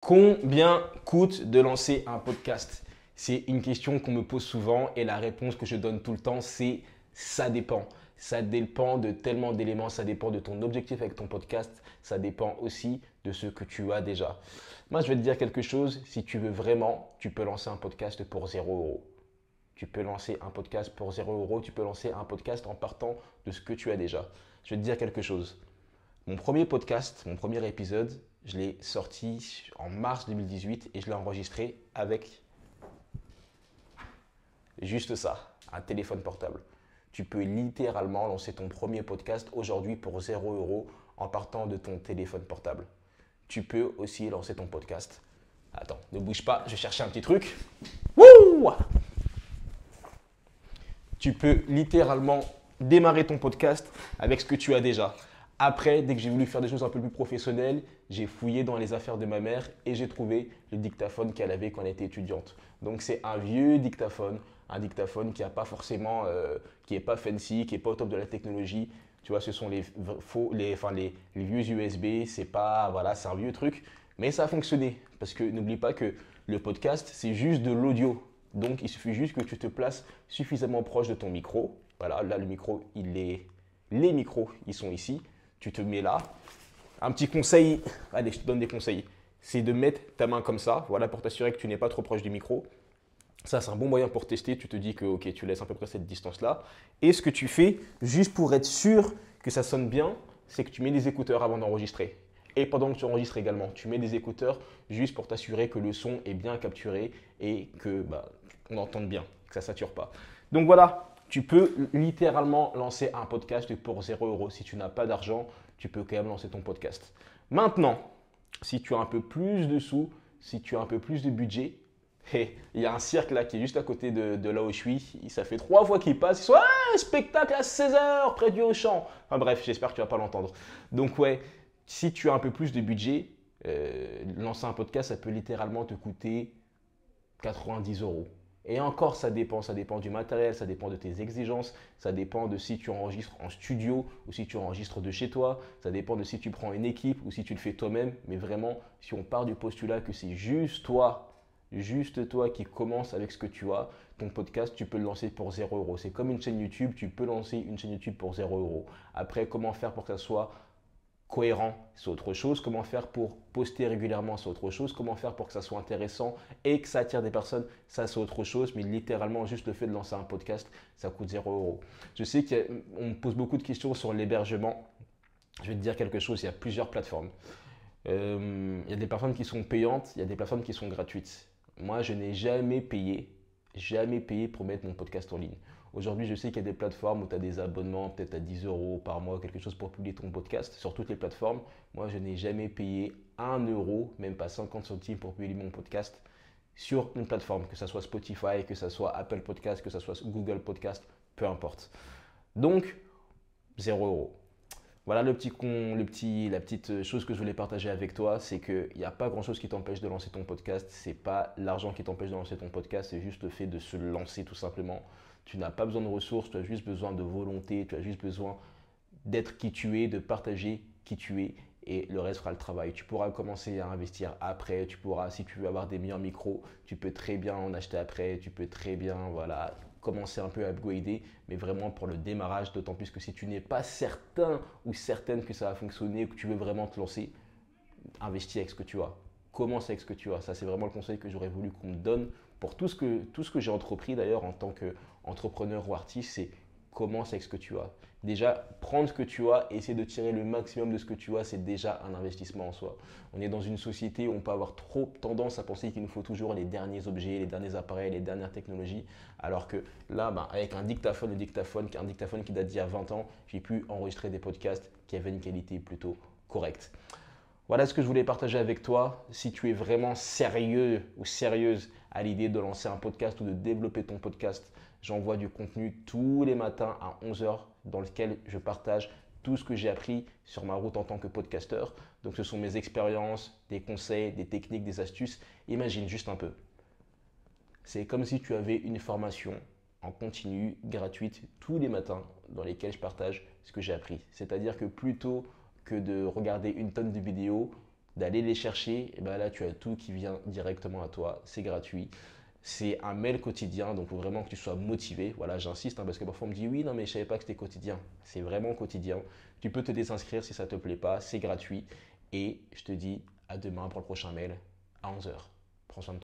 Combien coûte de lancer un podcast? C'est une question qu'on me pose souvent et la réponse que je donne tout le temps, c'est ça dépend. Ça dépend de tellement d'éléments, ça dépend de ton objectif avec ton podcast, ça dépend aussi de ce que tu as déjà. Moi, je vais te dire quelque chose, si tu veux vraiment, tu peux lancer un podcast pour 0 euros. Tu peux lancer un podcast pour 0 euros, tu peux lancer un podcast en partant de ce que tu as déjà. Je vais te dire quelque chose. Mon premier podcast, mon premier épisode, je l'ai sorti en mars 2018 et je l'ai enregistré avec juste ça, un téléphone portable. Tu peux littéralement lancer ton premier podcast aujourd'hui pour 0 euros en partant de ton téléphone portable. Tu peux aussi lancer ton podcast. Attends, ne bouge pas, je cherchais un petit truc. Wouh! Tu peux littéralement démarrer ton podcast avec ce que tu as déjà. Après, dès que j'ai voulu faire des choses un peu plus professionnelles, j'ai fouillé dans les affaires de ma mère et j'ai trouvé le dictaphone qu'elle avait quand elle était étudiante. Donc c'est un dictaphone qui n'est pas forcément, qui est pas fancy, qui n'est pas au top de la technologie. Tu vois, ce sont les vieux USB, c'est pas, voilà, c'est un vieux truc, mais ça a fonctionné. Parce que n'oublie pas que le podcast, c'est juste de l'audio. Donc, il suffit juste que tu te places suffisamment proche de ton micro. Voilà, là, le micro, les micros, ils sont ici. Tu te mets là. Un petit conseil, allez, je te donne des conseils. C'est de mettre ta main comme ça, voilà, pour t'assurer que tu n'es pas trop proche du micro. Ça, c'est un bon moyen pour tester. Tu te dis que, ok, tu laisses à peu près cette distance-là. Et ce que tu fais, juste pour être sûr que ça sonne bien, c'est que tu mets des écouteurs avant d'enregistrer. Et pendant que tu enregistres également, tu mets des écouteurs juste pour t'assurer que le son est bien capturé et que on entende bien, que ça ne sature pas. Donc voilà, tu peux littéralement lancer un podcast pour 0 euros. Si tu n'as pas d'argent, tu peux quand même lancer ton podcast. Maintenant, si tu as un peu plus de sous, si tu as un peu plus de budget, hey, il y a un cirque là qui est juste à côté de là où je suis. Ça fait 3 fois qu'il passe. Ils sont ah, spectacle à 16 heures près du Auchan. Enfin bref, j'espère que tu vas pas l'entendre. Donc ouais, si tu as un peu plus de budget, lancer un podcast, ça peut littéralement te coûter 90 euros. Et encore, ça dépend du matériel, ça dépend de tes exigences, ça dépend de si tu enregistres en studio ou si tu enregistres de chez toi, ça dépend de si tu prends une équipe ou si tu le fais toi-même. Mais vraiment, si on part du postulat que c'est juste toi qui commence avec ce que tu as, ton podcast, tu peux le lancer pour 0 euros. C'est comme une chaîne YouTube, tu peux lancer une chaîne YouTube pour 0 euros. Après, comment faire pour que ça soit cohérent, c'est autre chose. Comment faire pour poster régulièrement, c'est autre chose. Comment faire pour que ça soit intéressant et que ça attire des personnes, ça c'est autre chose. Mais littéralement, juste le fait de lancer un podcast, ça coûte 0 euros. Je sais qu'on me pose beaucoup de questions sur l'hébergement. Je vais te dire quelque chose, il y a plusieurs plateformes. Il y a des plateformes qui sont payantes, il y a des plateformes qui sont gratuites. Moi, je n'ai jamais payé pour mettre mon podcast en ligne. Aujourd'hui, je sais qu'il y a des plateformes où tu as des abonnements, peut-être à 10 euros par mois, quelque chose pour publier ton podcast sur toutes les plateformes. Moi, je n'ai jamais payé 1 euro, même pas 50 centimes pour publier mon podcast sur une plateforme, que ce soit Spotify, que ce soit Apple Podcast, que ce soit Google Podcast, peu importe. Donc, 0 euros. Voilà la petite chose que je voulais partager avec toi, c'est qu'il n'y a pas grand-chose qui t'empêche de lancer ton podcast. C'est pas l'argent qui t'empêche de lancer ton podcast, c'est juste le fait de se lancer tout simplement. Tu n'as pas besoin de ressources, tu as juste besoin de volonté, tu as juste besoin d'être qui tu es, de partager qui tu es et le reste fera le travail. Tu pourras commencer à investir après, tu pourras, si tu veux avoir des meilleurs micros, tu peux très bien en acheter après, tu peux très bien, voilà, commencer un peu à upgrader, mais vraiment pour le démarrage, d'autant plus que si tu n'es pas certain ou certaine que ça va fonctionner ou que tu veux vraiment te lancer, investis avec ce que tu as. Commence avec ce que tu as. Ça, c'est vraiment le conseil que j'aurais voulu qu'on me donne pour tout ce que j'ai entrepris d'ailleurs en tant qu'entrepreneur ou artiste, c'est commence avec ce que tu as. Déjà, prendre ce que tu as et essayer de tirer le maximum de ce que tu as, c'est déjà un investissement en soi. On est dans une société où on peut avoir trop tendance à penser qu'il nous faut toujours les derniers objets, les derniers appareils, les dernières technologies, alors que là, avec un dictaphone qui date d'il y a 20 ans, j'ai pu enregistrer des podcasts qui avaient une qualité plutôt correcte. Voilà ce que je voulais partager avec toi. Si tu es vraiment sérieux ou sérieuse à l'idée de lancer un podcast ou de développer ton podcast, j'envoie du contenu tous les matins à 11 heures dans lequel je partage tout ce que j'ai appris sur ma route en tant que podcasteur. Donc ce sont mes expériences, des conseils, des techniques, des astuces. Imagine juste un peu. C'est comme si tu avais une formation en continu, gratuite, tous les matins, dans lesquels je partage ce que j'ai appris. C'est-à-dire que plutôt que de regarder une tonne de vidéos, d'aller les chercher, et ben là tu as tout qui vient directement à toi, c'est gratuit. C'est un mail quotidien, donc il faut vraiment que tu sois motivé. Voilà, j'insiste, parce que parfois on me dit oui, non mais je savais pas que c'était quotidien. C'est vraiment quotidien. Tu peux te désinscrire si ça te plaît pas, c'est gratuit. Et je te dis à demain pour le prochain mail à 11h. Prends soin de toi.